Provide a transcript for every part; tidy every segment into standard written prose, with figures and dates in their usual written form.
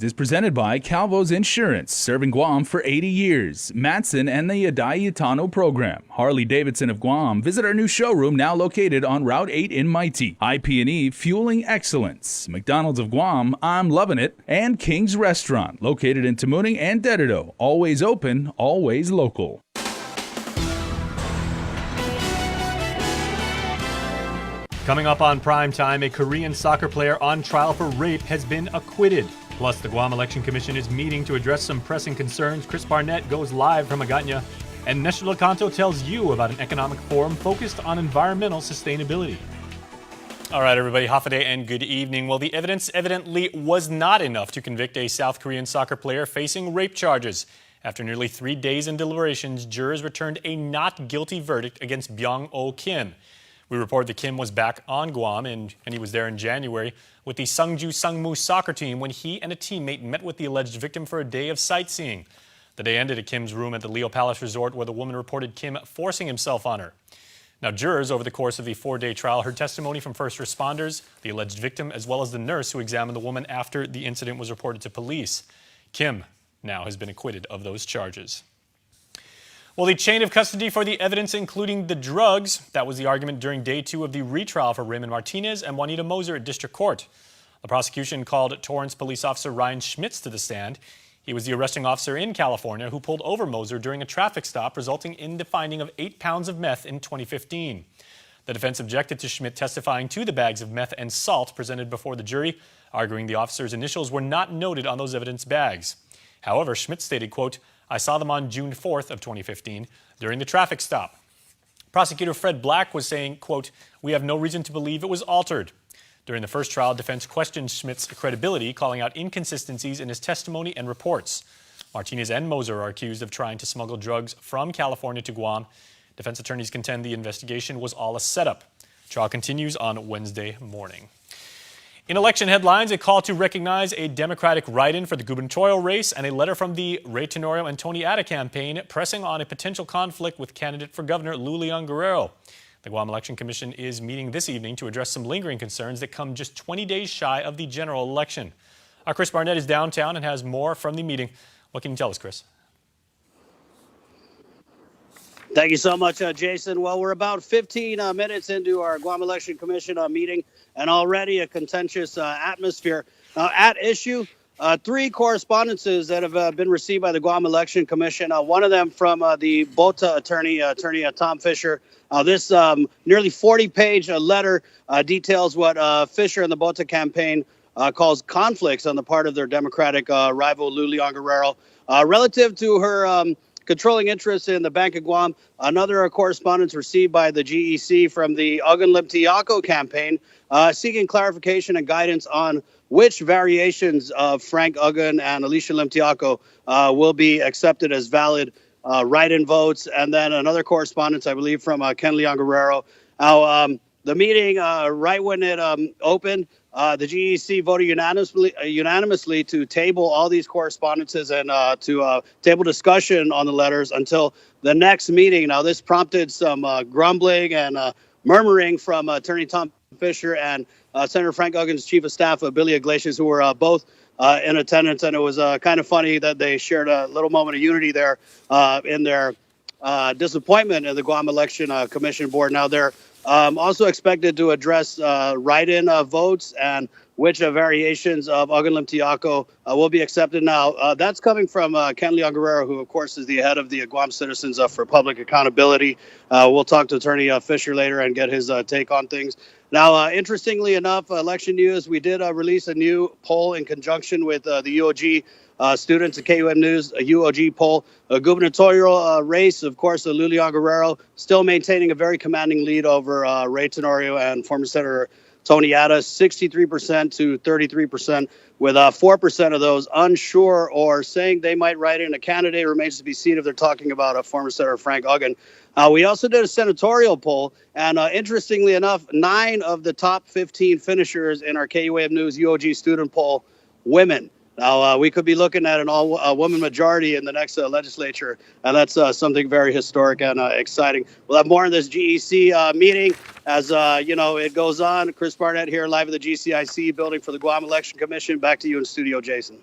is presented by Calvo's Insurance, serving Guam for 80 years. Matson and the Adayutano program. Harley Davidson of Guam. Visit our new showroom now located on Route 8 in Mighty. IP&E, fueling excellence. McDonald's of Guam, I'm loving it. And King's Restaurant, located in Tamuning and Dededo. Always open, always local. Coming up on Prime Time, a Korean soccer player on trial for rape has been acquitted. Plus, the Guam Election Commission is meeting to address some pressing concerns. Chris Barnett goes live from Aganya. And Nestor Lecanto tells you about an economic forum focused on environmental sustainability. All right, everybody, Hafaday and good evening. Well, the evidence evidently was not enough to convict a South Korean soccer player facing rape charges. After nearly 3 days in deliberations, jurors returned a not guilty verdict against Byung-Oh Kim. We report that Kim was back on Guam, and he was there in January with the Sungju Sungmu soccer team when he and a teammate met with the alleged victim for a day of sightseeing. The day ended at Kim's room at the Leo Palace Resort, where the woman reported Kim forcing himself on her. Now, jurors over the course of the 4-day trial heard testimony from first responders, the alleged victim, as well as the nurse who examined the woman after the incident was reported to police. Kim now has been acquitted of those charges. Well, the chain of custody for the evidence, including the drugs, that was the argument during day 2 of the retrial for Raymond Martinez and Juanita Moser at district court. The prosecution called Torrance police officer Ryan Schmitz to the stand. He was the arresting officer in California who pulled over Moser during a traffic stop, resulting in the finding of 8 pounds of meth in 2015. The defense objected to Schmidt testifying to the bags of meth and salt presented before the jury, arguing the officer's initials were not noted on those evidence bags. However, Schmidt stated, quote, "I saw them on June 4th of 2015 during the traffic stop." Prosecutor Fred Black was saying, quote, "We have no reason to believe it was altered." During the first trial, defense questioned Schmidt's credibility, calling out inconsistencies in his testimony and reports. Martinez and Moser are accused of trying to smuggle drugs from California to Guam. Defense attorneys contend the investigation was all a setup. Trial continues on Wednesday morning. In election headlines, a call to recognize a Democratic write-in for the gubernatorial race and a letter from the Ray Tenorio and Tony Ada campaign pressing on a potential conflict with candidate for governor Lou Leon Guerrero. The Guam Election Commission is meeting this evening to address some lingering concerns that come just 20 days shy of the general election. Our Chris Barnett is downtown and has more from the meeting. What can you tell us, Chris? Thank you so much, Jason. Well, we're about 15 minutes into our Guam Election Commission meeting, and already a contentious atmosphere. At issue, 3 correspondences that have been received by the Guam Election Commission. One of them from the BOTA attorney Tom Fisher. This nearly 40-page letter details what Fisher and the BOTA campaign calls conflicts on the part of their Democratic rival, Lou Leon Guerrero, relative to her controlling interest in the Bank of Guam. Another correspondence received by the GEC from the Ugan Lim Tiako campaign, seeking clarification and guidance on which variations of Frank Ugan and Alicia Lim Tiako will be accepted as valid write-in votes. And then another correspondence, I believe, from Ken Leon Guerrero. Now, the meeting, right when it opened, the GEC voted unanimously to table all these correspondences and to table discussion on the letters until the next meeting. Now, this prompted some grumbling and murmuring from Attorney Tom Fisher and Senator Frank Ugan's Chief of Staff, Billy Iglesias, who were both in attendance. And it was kind of funny that they shared a little moment of unity there in their disappointment in the Guam Election Commission Board. Now, they're also expected to address write-in votes and which variations of Ugan Lim Tiako will be accepted. Now, that's coming from Ken Leon Guerrero, who, of course, is the head of the Guam Citizens for Public Accountability. We'll talk to Attorney Fisher later and get his take on things. Now, interestingly enough, Election News, we did release a new poll in conjunction with the UOG students at KUAM News, a UOG poll. A gubernatorial race, of course, Lou Leon Guerrero still maintaining a very commanding lead over Ray Tenorio and former Senator Tony Ada, 63% to 33%, with 4% of those unsure or saying they might write in a candidate. Remains to be seen if they're talking about former Senator Frank Ugan. We also did a senatorial poll, and interestingly enough, 9 of the top 15 finishers in our KUAM News UOG student poll, women. Now, we could be looking at an all-woman majority in the next legislature, and that's something very historic and exciting. We'll have more on this GEC meeting as, it goes on. Chris Barnett here live at the GCIC building for the Guam Election Commission. Back to you in studio, Jason.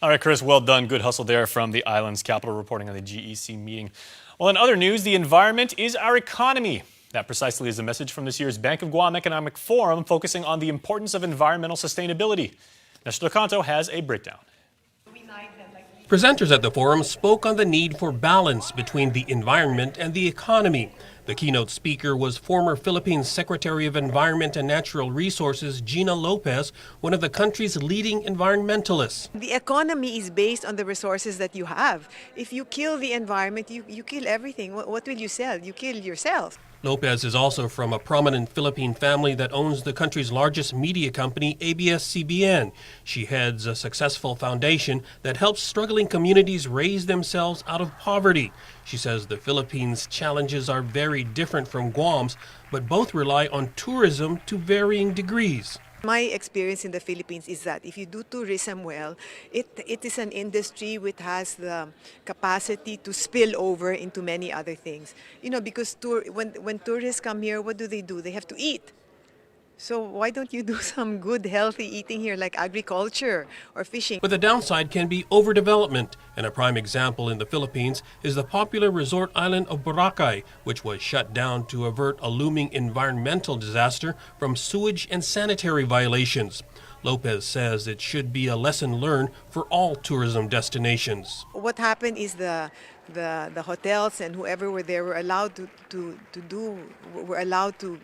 All right, Chris, well done. Good hustle there from the island's capital reporting on the GEC meeting. Well, in other news, the environment is our economy. That precisely is the message from this year's Bank of Guam Economic Forum, focusing on the importance of environmental sustainability. Nestor Canto has a breakdown. Presenters at the forum spoke on the need for balance between the environment and the economy. The keynote speaker was former Philippine Secretary of Environment and Natural Resources, Gina Lopez, one of the country's leading environmentalists. The economy is based on the resources that you have. If you kill the environment, you kill everything. What will you sell? You kill yourself. Lopez is also from a prominent Philippine family that owns the country's largest media company, ABS-CBN. She heads a successful foundation that helps struggling communities raise themselves out of poverty. She says the Philippines' challenges are very different from Guam's, but both rely on tourism to varying degrees. My experience in the Philippines is that if you do tourism well, it is an industry which has the capacity to spill over into many other things. You know, because when tourists come here, what do? They have to eat. So why don't you do some good, healthy eating here, like agriculture or fishing? But the downside can be overdevelopment, and a prime example in the Philippines is the popular resort island of Boracay, which was shut down to avert a looming environmental disaster from sewage and sanitary violations. Lopez says it should be a lesson learned for all tourism destinations. What happened is the hotels and whoever were there were allowed to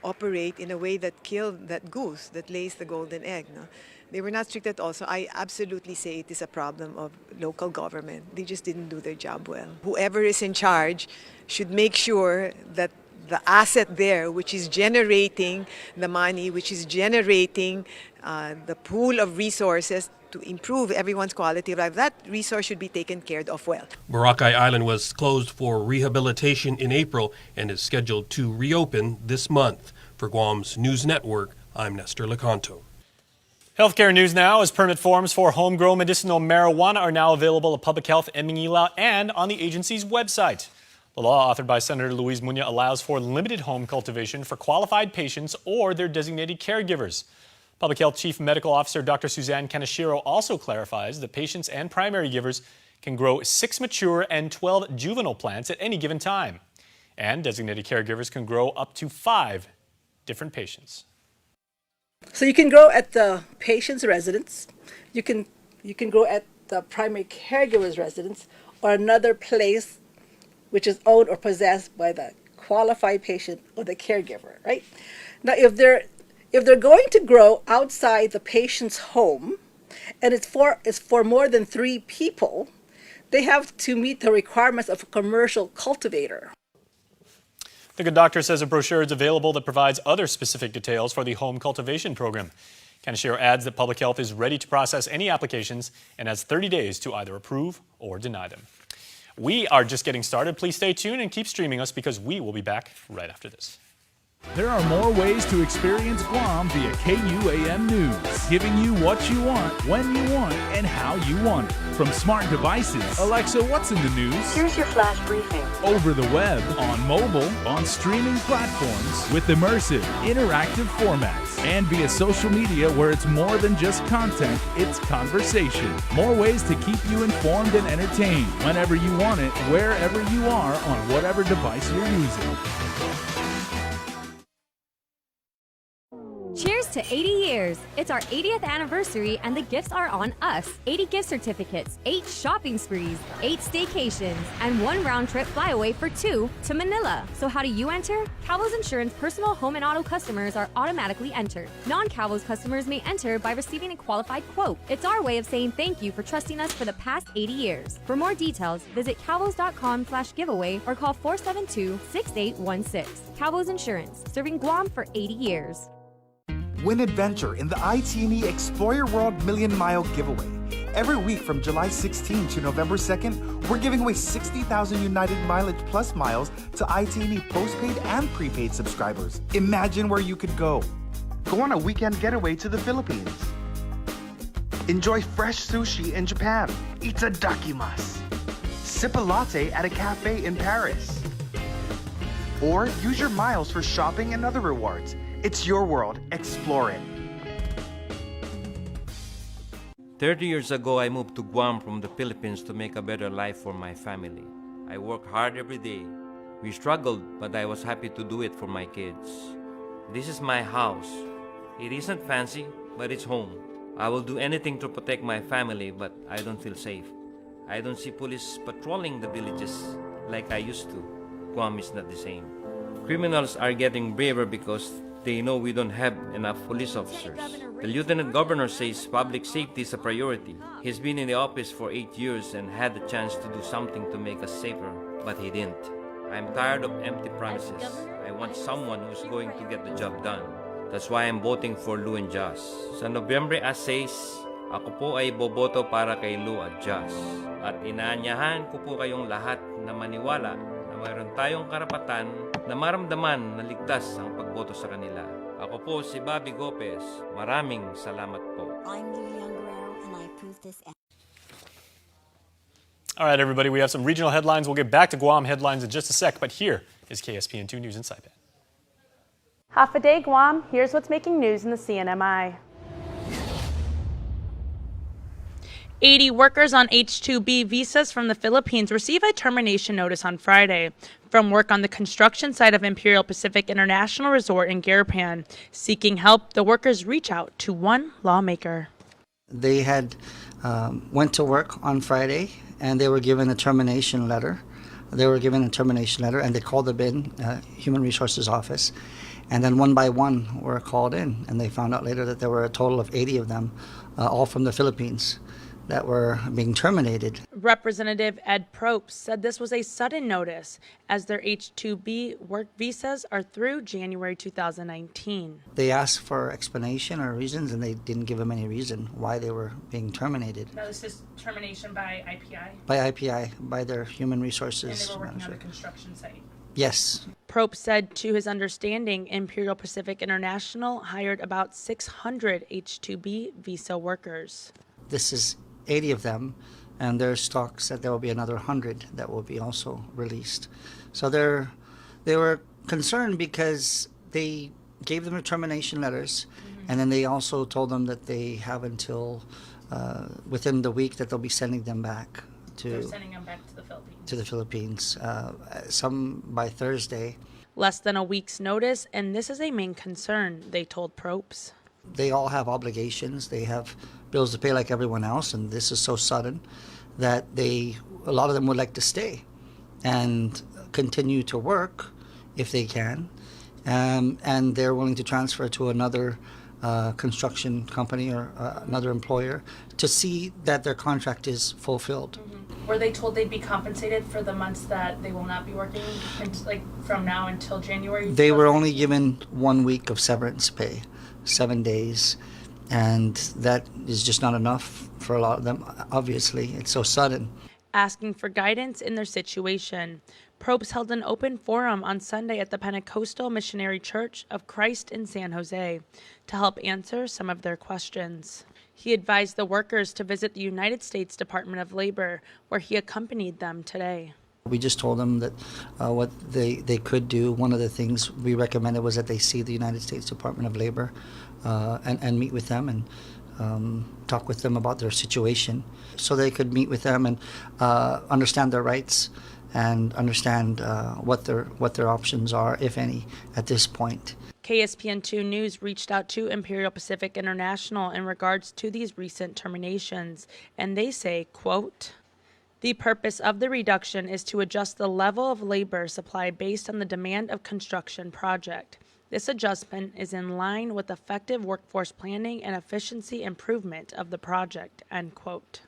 operate in a way that killed that goose that lays the golden egg. No? They were not strict at all. So I absolutely say it is a problem of local government. They just didn't do their job well. Whoever is in charge should make sure that the asset there, which is generating the money, which is generating the pool of resources to improve everyone's quality of life, that resource should be taken care of well. Boracay Island was closed for rehabilitation in April and is scheduled to reopen this month. For Guam's News Network, I'm Nestor Lecanto. Healthcare news now, as permit forms for homegrown medicinal marijuana are now available at Public Health in Manila and on the agency's website. The law, authored by Senator Luis Muña, allows for limited home cultivation for qualified patients or their designated caregivers. Public Health Chief Medical Officer Dr. Suzanne Kaneshiro also clarifies that patients and primary givers can grow 6 mature and 12 juvenile plants at any given time. And designated caregivers can grow up to 5 different patients. So you can grow at the patient's residence, you can grow at the primary caregiver's residence, or another place which is owned or possessed by the qualified patient or the caregiver, right? Now, if they're going to grow outside the patient's home, and it's for more than 3 people, they have to meet the requirements of a commercial cultivator. The Good Doctor says a brochure is available that provides other specific details for the home cultivation program. Kaneshiro adds that Public Health is ready to process any applications and has 30 days to either approve or deny them. We are just getting started. Please stay tuned and keep streaming us because we will be back right after this. There are more ways to experience Guam via KUAM News, giving you what you want, when you want, and how you want it. From smart devices, Alexa, what's in the news? Here's your flash briefing. Over the web, on mobile, on streaming platforms, with immersive, interactive formats, and via social media where it's more than just content, it's conversation. More ways to keep you informed and entertained whenever you want it, wherever you are, on whatever device you're using. Cheers to 80 years! It's our 80th anniversary and the gifts are on us. 80 gift certificates, 8 shopping sprees, 8 staycations, and 1 round-trip flyaway for 2 to Manila. So how do you enter? Calvo's Insurance personal home and auto customers are automatically entered. Non-Calvo's customers may enter by receiving a qualified quote. It's our way of saying thank you for trusting us for the past 80 years. For more details, visit calvos.com/giveaway or call 472-6816. Calvo's Insurance, serving Guam for 80 years. Win adventure in the ITNE Explore Your World Million Mile Giveaway. Every week from July 16 to November 2nd, we're giving away 60,000 United Mileage Plus miles to ITNE postpaid and prepaid subscribers. Imagine where you could go. Go on a weekend getaway to the Philippines. Enjoy fresh sushi in Japan. Itadakimasu. Sip a latte at a cafe in Paris. Or use your miles for shopping and other rewards. It's your world. Explore it. 30 years ago, I moved to Guam from the Philippines to make a better life for my family. I work hard every day. We struggled, but I was happy to do it for my kids. This is my house. It isn't fancy, but it's home. I will do anything to protect my family, but I don't feel safe. I don't see police patrolling the villages like I used to. Guam is not the same. Criminals are getting braver because they know we don't have enough police officers. The Lieutenant Governor says public safety is a priority. He's been in the office for 8 years and had the chance to do something to make us safer, but he didn't. I'm tired of empty promises. I want someone who's going to get the job done. That's why I'm voting for Lou and Joss. Sa Nobyembre 6, ako po ay boboto para kay Lou at Joss. At inaanyahan ko po kayong lahat na maniwala na mayroon tayong karapatan na maramdaman na ligtas ang pagboto sa kanila. Ako po si Bobby Gopez. Maraming salamat po. I'm Lou Guerrero and I approve this. All right, everybody, we have some regional headlines. We'll get back to Guam headlines in just a sec, but here is KSPN 2 News in Saipan. Half a day, Guam. Here's what's making news in the CNMI. 80 workers on H-2B visas from the Philippines receive a termination notice on Friday from work on the construction site of Imperial Pacific International Resort in Garapan. Seeking help, the workers reach out to one lawmaker. They had went to work on Friday and they were given a termination letter. And they called the Human Resources Office. And then one by one were called in, and they found out later that there were a total of 80 of them, all from the Philippines, that were being terminated. Representative Ed Propes said this was a sudden notice as their H-2B work visas are through January 2019. They asked for explanation or reasons, and they didn't give them any reason why they were being terminated. Now, this is termination by IPI? By IPI, by their Human Resources. And they were working on the construction site? Yes. Probe said to his understanding, Imperial Pacific International hired about 600 H-2B visa workers. This is 80 of them, and there's talks that there will be another 100 that will be also released. So they were concerned because they gave them termination letters, and then they also told them that they have until within the week that they'll be sending them back to. They're sending them back to the Philippines. To the Philippines, some by Thursday. Less than a week's notice, and this is a main concern, they told Propes. They all have obligations. They have bills to pay like everyone else, and this is so sudden that a lot of them would like to stay and continue to work if they can, and they're willing to transfer to another construction company or another employer to see that their contract is fulfilled. Were they told they'd be compensated for the months that they will not be working, like from now until January? They were only given 1 week of severance pay, 7 days, and that is just not enough for a lot of them. Obviously, it's so sudden. Asking for guidance in their situation, Probes held an open forum on Sunday at the Pentecostal Missionary Church of Christ in San Jose to help answer some of their questions. He advised the workers to visit the United States Department of Labor, where he accompanied them today. We just told them that what they could do. One of the things we recommended was that they see the United States Department of Labor and meet with them and talk with them about their situation, so they could meet with them and understand their rights and understand what their options are, if any, at this point. KSPN 2 News reached out to Imperial Pacific International in regards to these recent terminations, and they say, quote, "The purpose of the reduction is to adjust the level of labor supply based on the demand of construction project. This adjustment is in line with effective workforce planning and efficiency improvement of the project," end quote.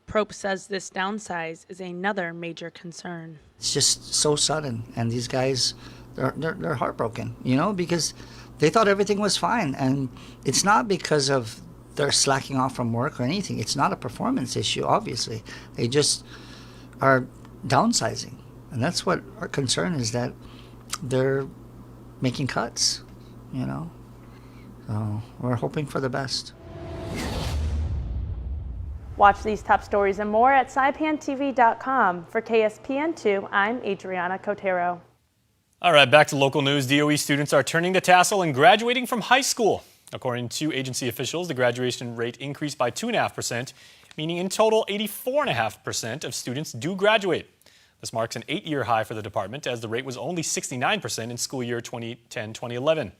Prope says this downsize is another major concern. It's just so sudden, and these guys, they're heartbroken, because they thought everything was fine, and it's not because of they're slacking off from work or anything. It's not a performance issue, obviously. They just are downsizing, and that's what our concern is, that they're making cuts, So we're hoping for the best. Watch these top stories and more at saipantv.com. For KSPN2, I'm Adriana Cotero. All right, back to local news. DOE students are turning the tassel and graduating from high school. According to agency officials, the graduation rate increased by 2.5%, meaning in total 84.5% of students do graduate. This marks an 8-year high for the department, as the rate was only 69% in school year 2010-2011.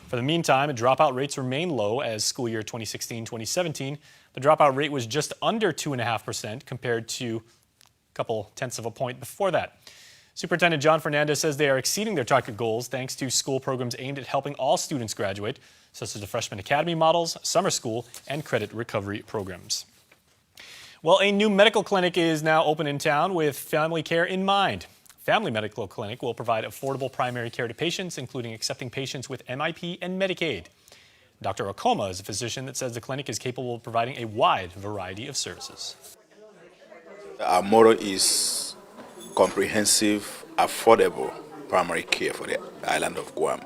For the meantime, dropout rates remain low, as school year 2016-2017, the dropout rate was just under 2.5% compared to a couple tenths of a point before that. Superintendent John Fernandez says they are exceeding their target goals thanks to school programs aimed at helping all students graduate, such as the Freshman Academy models, summer school, and credit recovery programs. Well, a new medical clinic is now open in town with family care in mind. Family Medical Clinic will provide affordable primary care to patients, including accepting patients with MIP and Medicaid. Dr. Okoma is a physician that says the clinic is capable of providing a wide variety of services. Our motto is comprehensive, affordable primary care for the island of Guam.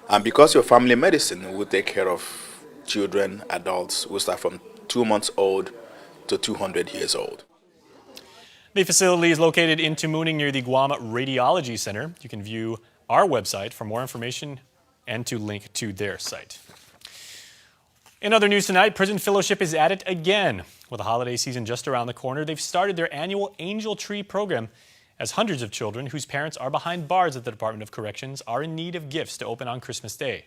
And because your family medicine will take care of children, adults, will start from 2 months old to 200 years old. The facility is located in Tumooning near the Guam Radiology Center. You can view our website for more information and to link to their site. In other news tonight, Prison Fellowship is at it again. With the holiday season just around the corner, they've started their annual Angel Tree program, as hundreds of children whose parents are behind bars at the Department of Corrections are in need of gifts to open on Christmas Day.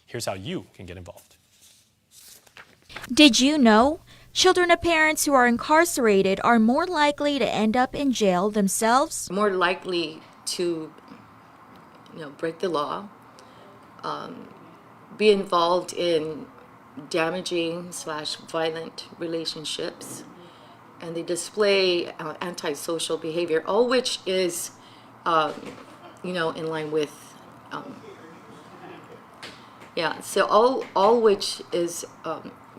Here's how you can get involved. Did you know? Children of parents who are incarcerated are more likely to end up in jail themselves. More likely to, break the law, be involved in damaging/violent relationships, and they display antisocial behavior, all which is, in line with, so all which is,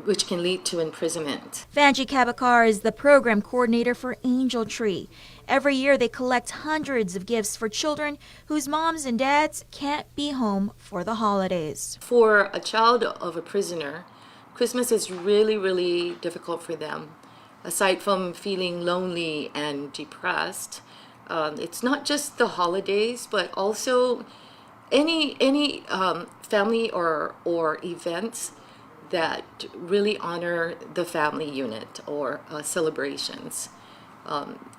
which can lead to imprisonment. Vanji Kabakar is the program coordinator for Angel Tree. Every year they collect hundreds of gifts for children whose moms and dads can't be home for the holidays. For a child of a prisoner, Christmas is really, really difficult for them. Aside from feeling lonely and depressed, it's not just the holidays, but also any family or events that really honor the family unit or celebrations.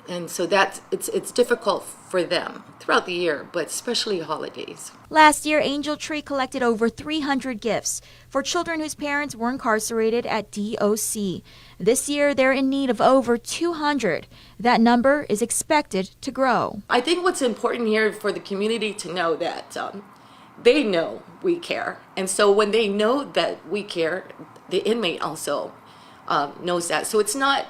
And so it's difficult for them throughout the year, but especially holidays. Last year, Angel Tree collected over 300 gifts for children whose parents were incarcerated at DOC. This year, they're in need of over 200. That number is expected to grow. I think what's important here for the community to know that they know we care. And so when they know that we care, the inmate also knows that. So it's not,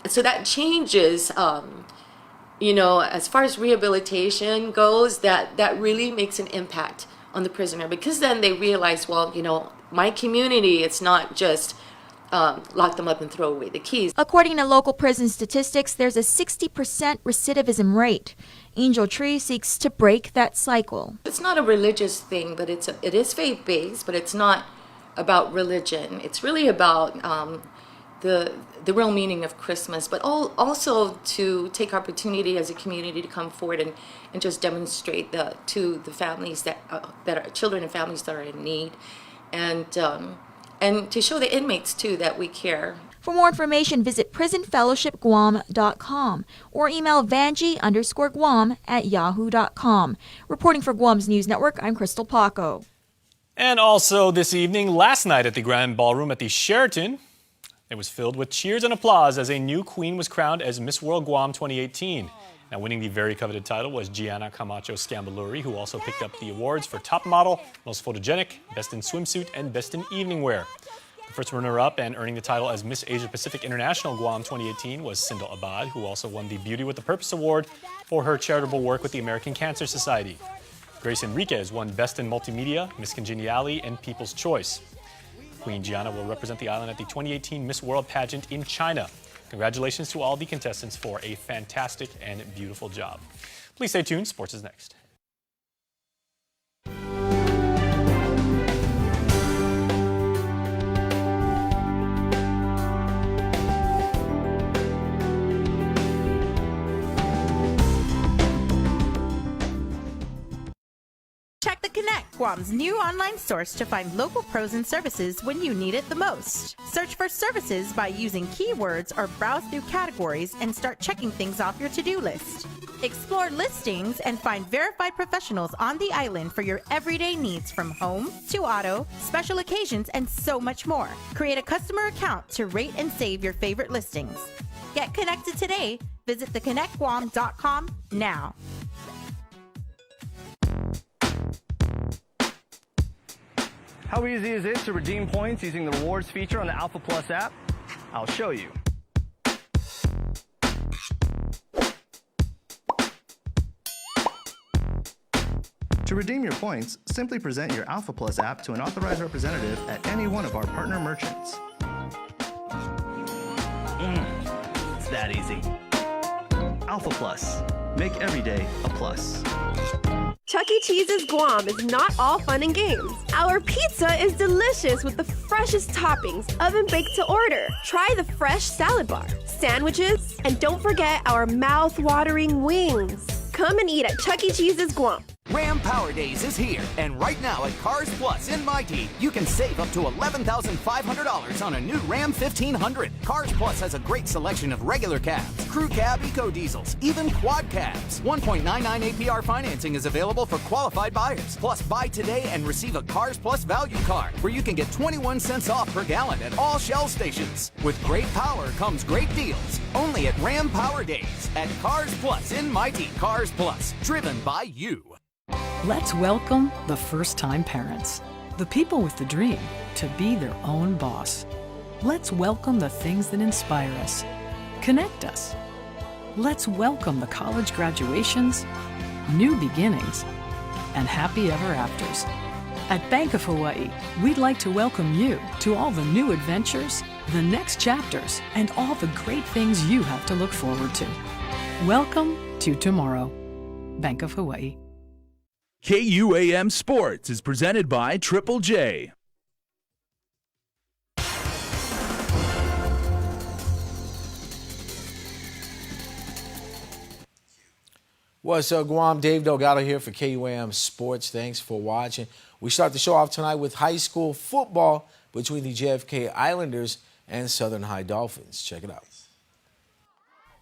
so that changes, as far as rehabilitation goes, that really makes an impact on the prisoner, because then they realize, well, my community, it's not just lock them up and throw away the keys. According to local prison statistics, there's a 60% recidivism rate. Angel Tree seeks to break that cycle. It's not a religious thing, but it is faith-based, but it's not about religion. It's really about the real meaning of Christmas, but also to take opportunity as a community to come forward and just demonstrate to the families that are children and families that are in need, and to show the inmates too that we care. For more information, visit prisonfellowshipguam.com or email vanji_Guam@yahoo.com. Reporting for Guam's News Network, I'm Crystal Paco. And also this evening, last night at the Grand Ballroom at the Sheraton, it was filled with cheers and applause as a new queen was crowned as Miss World Guam 2018. Now, winning the very coveted title was Gianna Camacho Scambaluri, who also picked up the awards for Top Model, Most Photogenic, Best in Swimsuit, and Best in Evening Wear. The first runner-up and earning the title as Miss Asia Pacific International Guam 2018 was Sindel Abad, who also won the Beauty with a Purpose Award for her charitable work with the American Cancer Society. Grace Enriquez won Best in Multimedia, Miss Congeniality, and People's Choice. Queen Gianna will represent the island at the 2018 Miss World pageant in China. Congratulations to all the contestants for a fantastic and beautiful job. Please stay tuned. Sports is next. Check the Connect. Guam's new online source to find local pros and services when you need it the most. Search for services by using keywords or browse through categories and start checking things off your to-do list. Explore listings and find verified professionals on the island for your everyday needs, from home to auto, special occasions, and so much more. Create a customer account to rate and save your favorite listings. Get connected today. Visit theconnectguam.com now. How easy is it to redeem points using the rewards feature on the Alpha Plus app? I'll show you. To redeem your points, simply present your Alpha Plus app to an authorized representative at any one of our partner merchants. It's that easy. Alpha Plus. Make every day a plus. Chuck E. Cheese's Guam is not all fun and games. Our pizza is delicious with the freshest toppings, oven-baked to order. Try the fresh salad bar, sandwiches, and don't forget our mouth-watering wings. Come and eat at Chuck E. Cheese's Guam. Ram Power Days is here, and right now at Cars Plus in Mighty, you can save up to $11,500 on a new Ram 1500. Cars Plus has a great selection of regular cabs, crew cab eco diesels, even quad cabs. 1.99 APR financing is available for qualified buyers. Plus, buy today and receive a Cars Plus value card, where you can get 21 cents off per gallon at all Shell stations. With great power comes great deals. Only at Ram Power Days at Cars Plus in Mighty. Cars Plus, driven by you. Let's welcome the first-time parents, the people with the dream to be their own boss. Let's welcome the things that inspire us, connect us. Let's welcome the college graduations, new beginnings, and happy ever afters. At Bank of Hawaii, we'd like to welcome you to all the new adventures, the next chapters, and all the great things you have to look forward to. Welcome to tomorrow. Bank of Hawaii. KUAM Sports is presented by Triple J. What's up, Guam? Dave Delgado here for KUAM Sports. Thanks for watching. We start the show off tonight with high school football between the JFK Islanders and Southern High Dolphins. Check it out.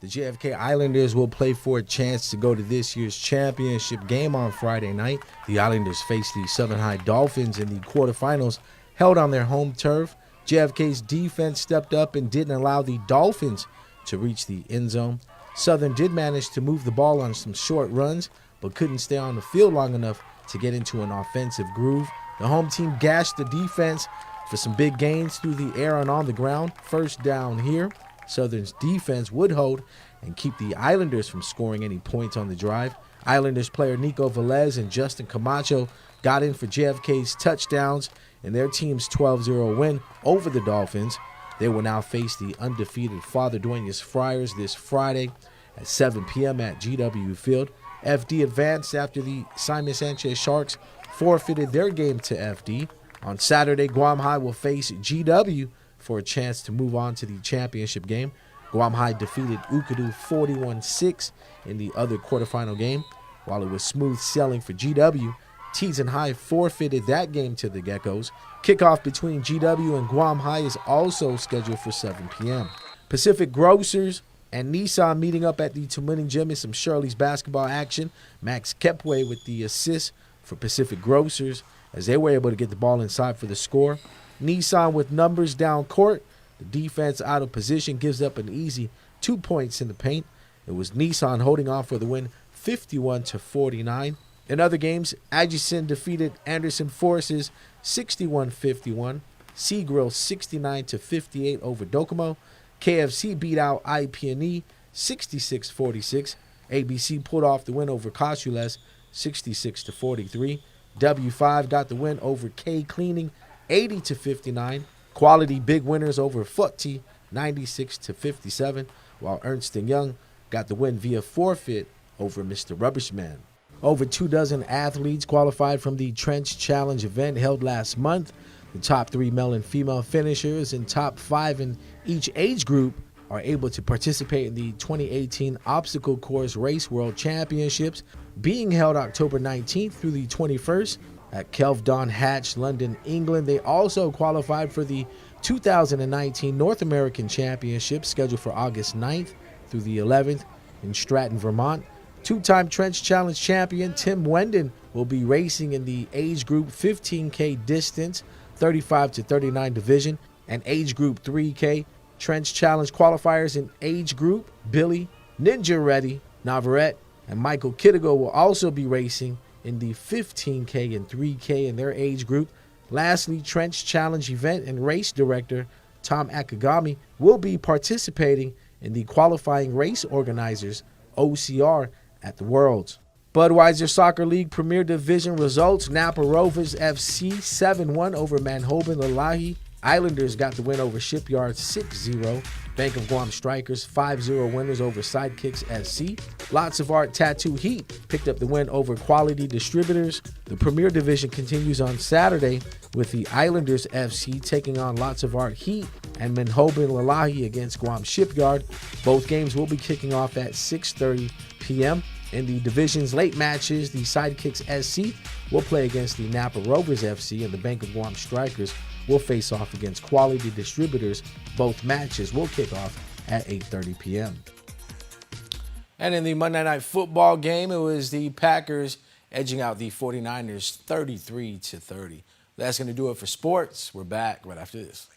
The JFK Islanders will play for a chance to go to this year's championship game on Friday night. The Islanders face the Southern High Dolphins in the quarterfinals, held on their home turf. JFK's defense stepped up and didn't allow the Dolphins to reach the end zone. Southern did manage to move the ball on some short runs, but couldn't stay on the field long enough to get into an offensive groove. The home team gashed the defense for some big gains through the air and on the ground. First down here. Southern's defense would hold and keep the Islanders from scoring any points on the drive. Islanders player Nico Velez and Justin Camacho got in for JFK's touchdowns in their team's 12-0 win over the Dolphins. They will now face the undefeated Father Duenas Friars this Friday at 7 p.m. at GW Field. FD advanced after the Simon Sanchez Sharks forfeited their game to FD. On Saturday, Guam High will face GW for a chance to move on to the championship game. Guam High defeated Ukadu 41-6 in the other quarterfinal game. While it was smooth sailing for GW, Teason High forfeited that game to the Geckos. Kickoff between GW and Guam High is also scheduled for 7 p.m. Pacific Grocers and Nissan meeting up at the Toomuning Gym in some Shirley's basketball action. Max Kepway with the assist for Pacific Grocers as they were able to get the ball inside for the score. Nissan with numbers down court. The defense out of position gives up an easy 2 points in the paint. It was Nissan holding on for the win 51-49. In other games, Atchison defeated Anderson Forces 61-51. Seagrill 69-58 over Docomo. KFC beat out IP&E 66-46. ABC pulled off the win over Cosules 66-43. W5 got the win over K Cleaning 80-59. Quality big winners over Futti 96-57, while Ernst & Young got the win via forfeit over Mr. Rubbishman. Over 24 athletes qualified from the Trench Challenge event held last month. The top 3 male and female finishers and top 5 in each age group are able to participate in the 2018 Obstacle Course Race World Championships being held October 19th through the 21st at Kelvedon Hatch, London, England. They also qualified for the 2019 North American Championship, scheduled for August 9th through the 11th in Stratton, Vermont. Two-time Trench Challenge champion Tim Wendon will be racing in the age group 15K distance, 35 to 39 division, and age group 3K. Trench Challenge qualifiers in age group Billy, Ninja Reddy, Navarrete, and Michael Kittigo will also be racing in the 15K and 3K in their age group. Lastly, Trench Challenge event and race director Tom Akagami will be participating in the qualifying race organizers OCR at the Worlds. Budweiser Soccer League Premier Division results: Napa Rovers FC 7-1 over Manhoban Lalahi. Islanders got the win over Shipyard 6-0. Bank of Guam Strikers 5-0 winners over Sidekicks SC. Lots of Art Tattoo Heat picked up the win over Quality Distributors. The Premier Division continues on Saturday with the Islanders FC taking on Lots of Art Heat and Manhoban Lalahi against Guam Shipyard. Both games will be kicking off at 6:30 p.m. In the division's late matches, the Sidekicks SC will play against the Napa Rovers FC, and the Bank of Guam Strikers will face off against Quality Distributors. Both matches will kick off at 8:30 p.m. And in the Monday Night Football game, it was the Packers edging out the 49ers 33-30. That's going to do it for sports. We're back right after this.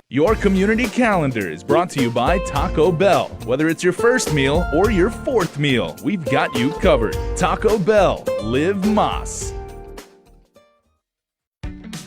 Your community calendar is brought to you by Taco Bell. Whether it's your first meal or your fourth meal, we've got you covered. Taco Bell, live Mas.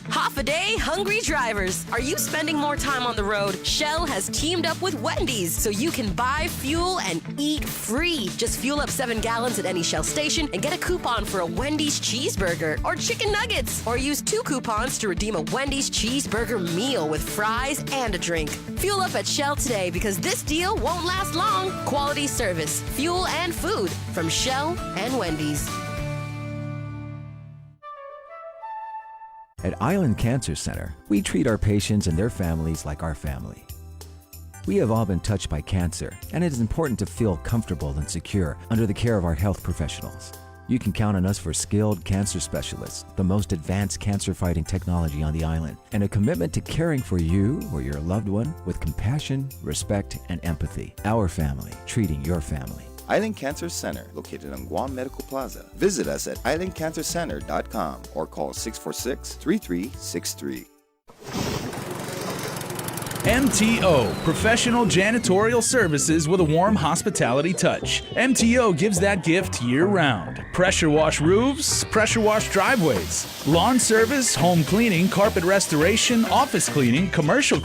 Half a day, hungry drivers. Are you spending more time on the road? Shell has teamed up with Wendy's so you can buy fuel and eat free. Just fuel up 7 gallons at any Shell station and get a coupon for a Wendy's cheeseburger or chicken nuggets. Or use 2 coupons to redeem a Wendy's cheeseburger meal with fries and a drink. Fuel up at Shell today because this deal won't last long. Quality service, fuel and food from Shell and Wendy's. At Island Cancer Center, we treat our patients and their families like our family. We have all been touched by cancer, and it is important to feel comfortable and secure under the care of our health professionals. You can count on us for skilled cancer specialists, the most advanced cancer-fighting technology on the island, and a commitment to caring for you or your loved one with compassion, respect, and empathy. Our family, treating your family. Island Cancer Center, located on Guam Medical Plaza. Visit us at islandcancercenter.com or call 646-3363. MTO, professional janitorial services with a warm hospitality touch. MTO gives that gift year-round. Pressure wash roofs, pressure wash driveways, lawn service, home cleaning, carpet restoration, office cleaning, commercial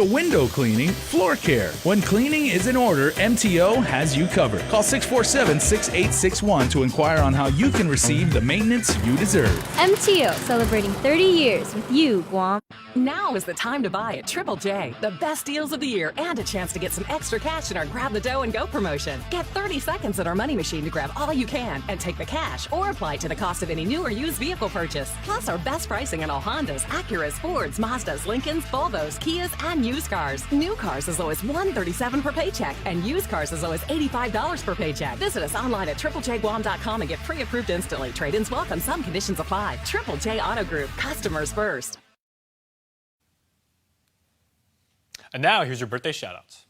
window cleaning, floor care. When cleaning is in order, MTO has you covered. Call 647-6861 to inquire on how you can receive the maintenance you deserve. MTO, celebrating 30 years with you, Guam. Now is the time to buy at Triple J. The best deals of the year and a chance to get some extra cash in our Grab the Dough and Go promotion. Get 30 seconds at our money machine to grab all you can and take the cash or apply it to the cost of any new or used vehicle purchase. Plus our best pricing on all Hondas, Acuras, Fords, Mazdas, Lincolns, Volvos, Kias, and used cars. New cars as low as $137 per paycheck and used cars as low as $85 per paycheck. Visit us online at triplejguam.com and get pre-approved instantly. Trade-ins welcome. Some conditions apply. Triple J Auto Group. Customers first. And now, here's your birthday shoutouts.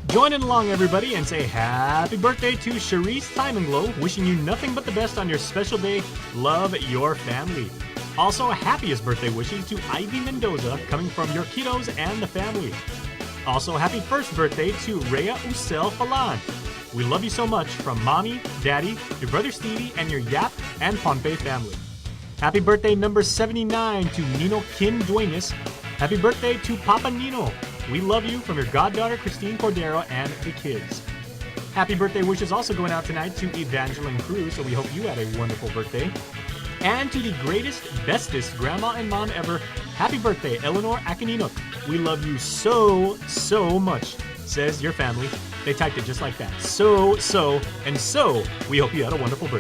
Join in along, everybody, and say happy birthday to Charisse Time and Glow, wishing you nothing but the best on your special day. Love your family. Also, happiest birthday wishes to Ivy Mendoza, coming from your kiddos and the family. Also, happy first birthday to Rhea Usel Falan. We love you so much from Mommy, Daddy, your brother Stevie, and your Yap and Pompey family. Happy birthday number 79 to Nino Kim Duenas. Happy birthday to Papa Nino. We love you from your goddaughter Christine Cordero and the kids. Happy birthday wishes also going out tonight to Evangeline Cruz, so we hope you had a wonderful birthday. And to the greatest, bestest grandma and mom ever, happy birthday, Eleanor Akininuk. We love you so, so much, says your family. They typed it just like that. So, and so, we hope you had a wonderful birthday.